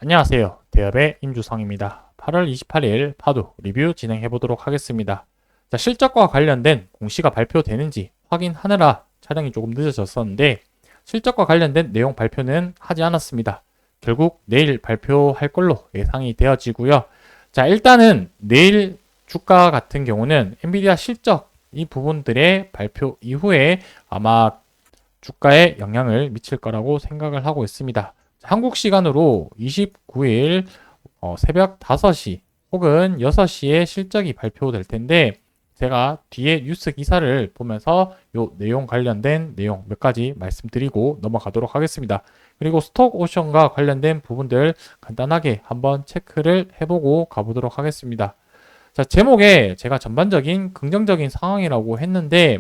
안녕하세요. 대업의 임주성입니다. 8월 28일 파도 리뷰 진행해 보도록 하겠습니다. 자, 실적과 관련된 공시가 발표되는지 확인하느라 촬영이 조금 늦어졌었는데 실적과 관련된 내용 발표는 하지 않았습니다. 결국 내일 발표할 걸로 예상이 되어지고요. 자, 일단은 내일 주가 같은 경우는 엔비디아 실적 이 부분들의 발표 이후에 아마 주가에 영향을 미칠 거라고 생각을 하고 있습니다. 한국 시간으로 29일 새벽 5시 혹은 6시에 실적이 발표될 텐데 제가 뒤에 뉴스 기사를 보면서 요 내용 관련된 내용 몇 가지 말씀드리고 넘어가도록 하겠습니다. 그리고 스톡 오션과 관련된 부분들 간단하게 한번 체크를 해보고 가보도록 하겠습니다. 자, 제목에 제가 전반적인 긍정적인 상황이라고 했는데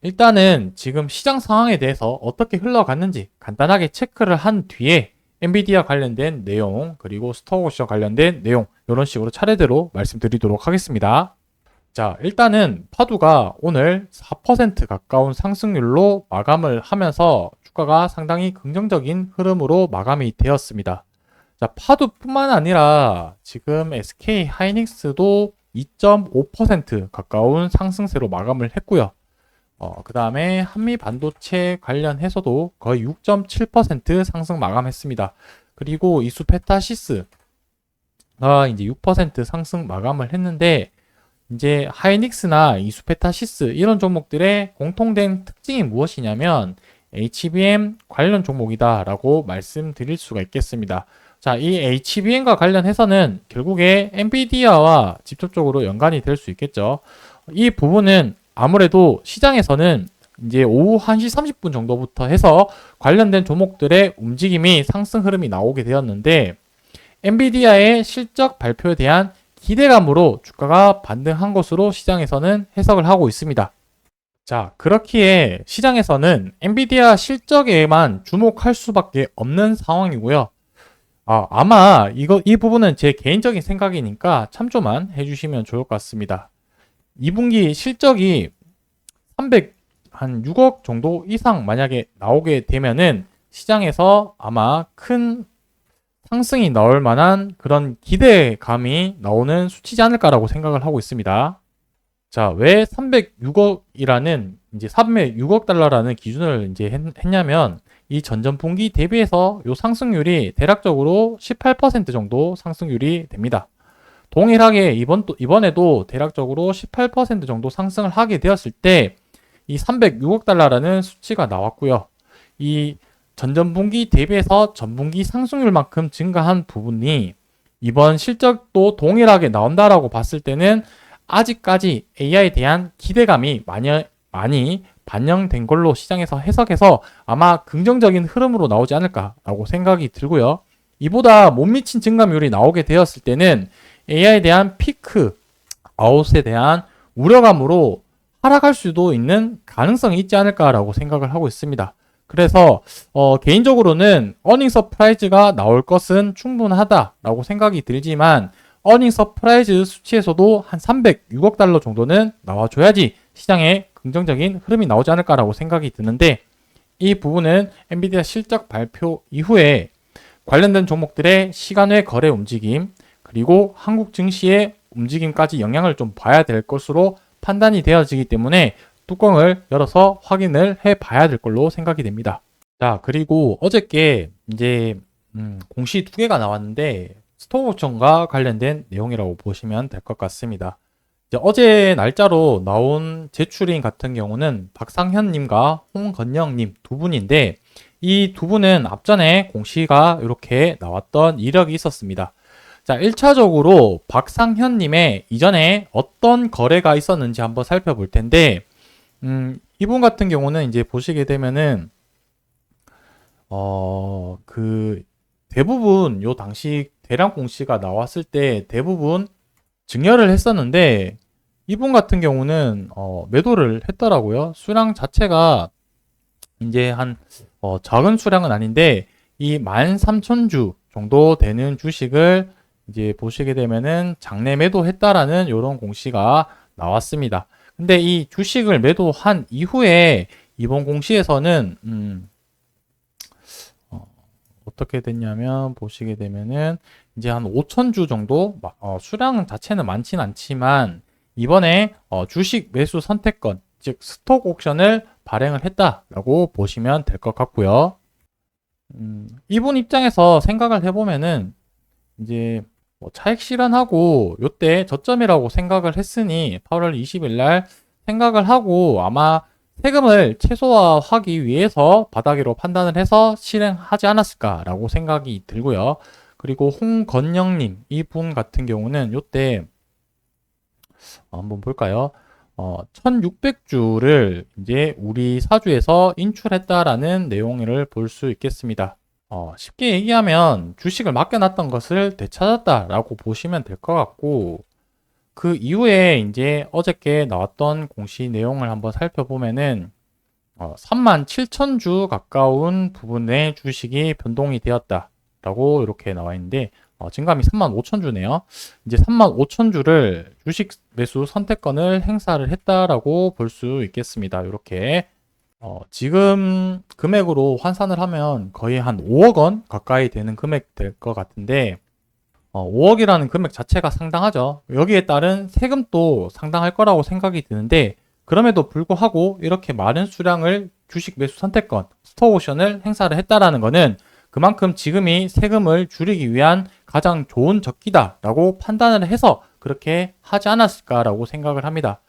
일단은 지금 시장 상황에 대해서 어떻게 흘러갔는지 간단하게 체크를 한 뒤에 엔비디아 관련된 내용 그리고 스톡옵션 관련된 내용 이런 식으로 차례대로 말씀드리도록 하겠습니다. 자, 일단은 파두가 오늘 4% 가까운 상승률로 마감을 하면서 주가가 상당히 긍정적인 흐름으로 마감이 되었습니다. 자, 파두뿐만 아니라 지금 SK 하이닉스도 2.5% 가까운 상승세로 마감을 했고요. 그 다음에 한미 반도체 관련해서도 거의 6.7% 상승 마감했습니다. 그리고 이수페타시스가 이제 6% 상승 마감을 했는데, 이제 하이닉스나 이수페타시스 이런 종목들의 공통된 특징이 무엇이냐면 HBM 관련 종목이다라고 말씀드릴 수가 있겠습니다. 자, 이 HBM과 관련해서는 결국에 엔비디아와 직접적으로 연관이 될 수 있겠죠. 이 부분은 아무래도 시장에서는 이제 오후 1시 30분 정도부터 해서 관련된 종목들의 움직임이 상승 흐름이 나오게 되었는데 엔비디아의 실적 발표에 대한 기대감으로 주가가 반등한 것으로 시장에서는 해석을 하고 있습니다. 자, 그렇기에 시장에서는 엔비디아 실적에만 주목할 수밖에 없는 상황이고요. 아마 이 부분은 제 개인적인 생각이니까 참조만 해주시면 좋을 것 같습니다. 2분기 실적이 306억 정도 이상 만약에 나오게 되면은 시장에서 아마 큰 상승이 나올 만한 그런 기대감이 나오는 수치지 않을까라고 생각을 하고 있습니다. 자, 왜 306억이라는 이제 306억 달러라는 기준을 이제 했냐면 이 전전분기 대비해서 요 상승률이 대략적으로 18% 정도 상승률이 됩니다. 동일하게 이번에도 대략적으로 18% 정도 상승을 하게 되었을 때 이 306억 달러라는 수치가 나왔고요. 이 전전분기 대비해서 전분기 상승률만큼 증가한 부분이 이번 실적도 동일하게 나온다라고 봤을 때는 아직까지 AI에 대한 기대감이 많이 반영된 걸로 시장에서 해석해서 아마 긍정적인 흐름으로 나오지 않을까라고 생각이 들고요. 이보다 못 미친 증가율이 나오게 되었을 때는 AI에 대한 피크 아웃에 대한 우려감으로 하락할 수도 있는 가능성이 있지 않을까라고 생각을 하고 있습니다. 그래서 개인적으로는 어닝 서프라이즈가 나올 것은 충분하다라고 생각이 들지만 어닝 서프라이즈 수치에서도 한 306억 달러 정도는 나와줘야지 시장에 긍정적인 흐름이 나오지 않을까라고 생각이 드는데 이 부분은 엔비디아 실적 발표 이후에 관련된 종목들의 시간외 거래 움직임 그리고 한국 증시의 움직임까지 영향을 좀 봐야 될 것으로 판단이 되어지기 때문에 뚜껑을 열어서 확인을 해 봐야 될 걸로 생각이 됩니다. 자, 그리고 어저께 이제 공시 2개가 나왔는데 스톡옵션과 관련된 내용이라고 보시면 될 것 같습니다. 이제 어제 날짜로 나온 제출인 같은 경우는 박상현님과 홍건영님 두 분인데 이 두 분은 앞전에 공시가 이렇게 나왔던 이력이 있었습니다. 자, 1차적으로 박상현님의 이전에 어떤 거래가 있었는지 한번 살펴볼 텐데, 이분 같은 경우는 이제 보시게 되면은, 대부분 요 당시 대량 공시가 나왔을 때 대부분 증여를 했었는데, 이분 같은 경우는, 매도를 했더라고요. 수량 자체가 이제 적은 수량은 아닌데, 이 13,000주 정도 되는 주식을 이제 보시게 되면은 장내 매도했다라는 이런 공시가 나왔습니다. 근데 이 주식을 매도한 이후에 이번 공시에서는 어떻게 됐냐면 보시게 되면은 이제 한 5,000주 정도 수량 자체는 많진 않지만 이번에 주식 매수 선택권 즉 스톡 옵션을 발행을 했다라고 보시면 될 것 같고요. 이분 입장에서 생각을 해보면은 이제 차익 실현하고 요때 저점이라고 생각을 했으니 8월 20일 날 생각을 하고 아마 세금을 최소화하기 위해서 바닥으로 판단을 해서 실행하지 않았을까라고 생각이 들고요. 그리고 홍건영님 이분 같은 경우는 요때 한번 볼까요? 1600주를 이제 우리 사주에서 인출했다라는 내용을 볼 수 있겠습니다. 쉽게 얘기하면 주식을 맡겨놨던 것을 되찾았다라고 보시면 될 것 같고 그 이후에 이제 어저께 나왔던 공시 내용을 한번 살펴보면은 37,000주 가까운 부분의 주식이 변동이 되었다라고 이렇게 나와 있는데 증감이 35,000주네요. 이제 35,000주를 주식 매수 선택권을 행사를 했다라고 볼 수 있겠습니다. 이렇게 지금 금액으로 환산을 하면 거의 한 5억 원 가까이 되는 금액 될 것 같은데 5억이라는 금액 자체가 상당하죠. 여기에 따른 세금도 상당할 거라고 생각이 드는데 그럼에도 불구하고 이렇게 많은 수량을 주식 매수 선택권, 스톡옵션을 행사를 했다라는 것은 그만큼 지금이 세금을 줄이기 위한 가장 좋은 적기다라고 판단을 해서 그렇게 하지 않았을까라고 생각을 합니다.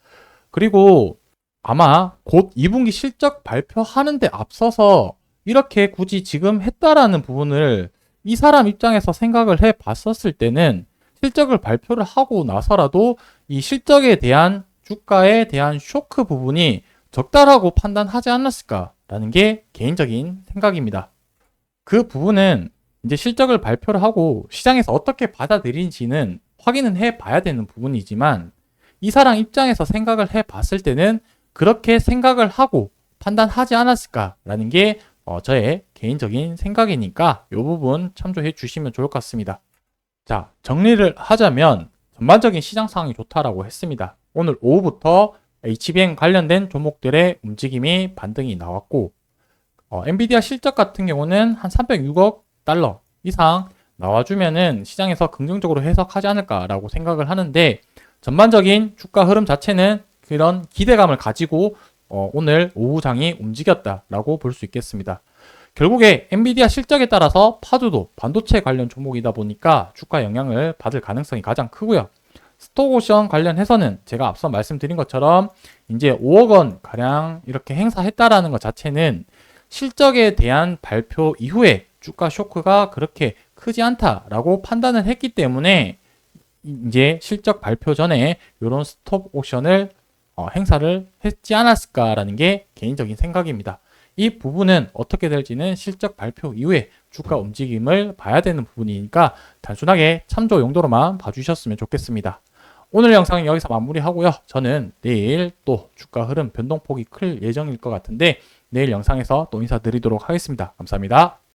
그리고 아마 곧 2분기 실적 발표하는데 앞서서 이렇게 굳이 지금 했다라는 부분을 이 사람 입장에서 생각을 해 봤었을 때는 실적을 발표를 하고 나서라도 이 실적에 대한 주가에 대한 쇼크 부분이 적다라고 판단하지 않았을까라는 게 개인적인 생각입니다. 그 부분은 이제 실적을 발표를 하고 시장에서 어떻게 받아들인지는 확인은 해 봐야 되는 부분이지만 이 사람 입장에서 생각을 해 봤을 때는 그렇게 생각을 하고 판단하지 않았을까라는 게 저의 개인적인 생각이니까 이 부분 참조해 주시면 좋을 것 같습니다. 자, 정리를 하자면 전반적인 시장 상황이 좋다라고 했습니다. 오늘 오후부터 HBM 관련된 종목들의 움직임이 반등이 나왔고 엔비디아 실적 같은 경우는 한 306억 달러 이상 나와주면은 시장에서 긍정적으로 해석하지 않을까라고 생각을 하는데 전반적인 주가 흐름 자체는 그런 기대감을 가지고 오늘 오후장이 움직였다라고 볼 수 있겠습니다. 결국에 엔비디아 실적에 따라서 파도도 반도체 관련 종목이다 보니까 주가 영향을 받을 가능성이 가장 크고요. 스톡옵션 관련해서는 제가 앞서 말씀드린 것처럼 이제 5억 원 가량 이렇게 행사했다라는 것 자체는 실적에 대한 발표 이후에 주가 쇼크가 그렇게 크지 않다라고 판단을 했기 때문에 이제 실적 발표 전에 이런 스톡옵션을 행사를 했지 않았을까라는 게 개인적인 생각입니다. 이 부분은 어떻게 될지는 실적 발표 이후에 주가 움직임을 봐야 되는 부분이니까 단순하게 참조 용도로만 봐주셨으면 좋겠습니다. 오늘 영상은 여기서 마무리하고요. 저는 내일 또 주가 흐름 변동폭이 클 예정일 것 같은데 내일 영상에서 또 인사드리도록 하겠습니다. 감사합니다.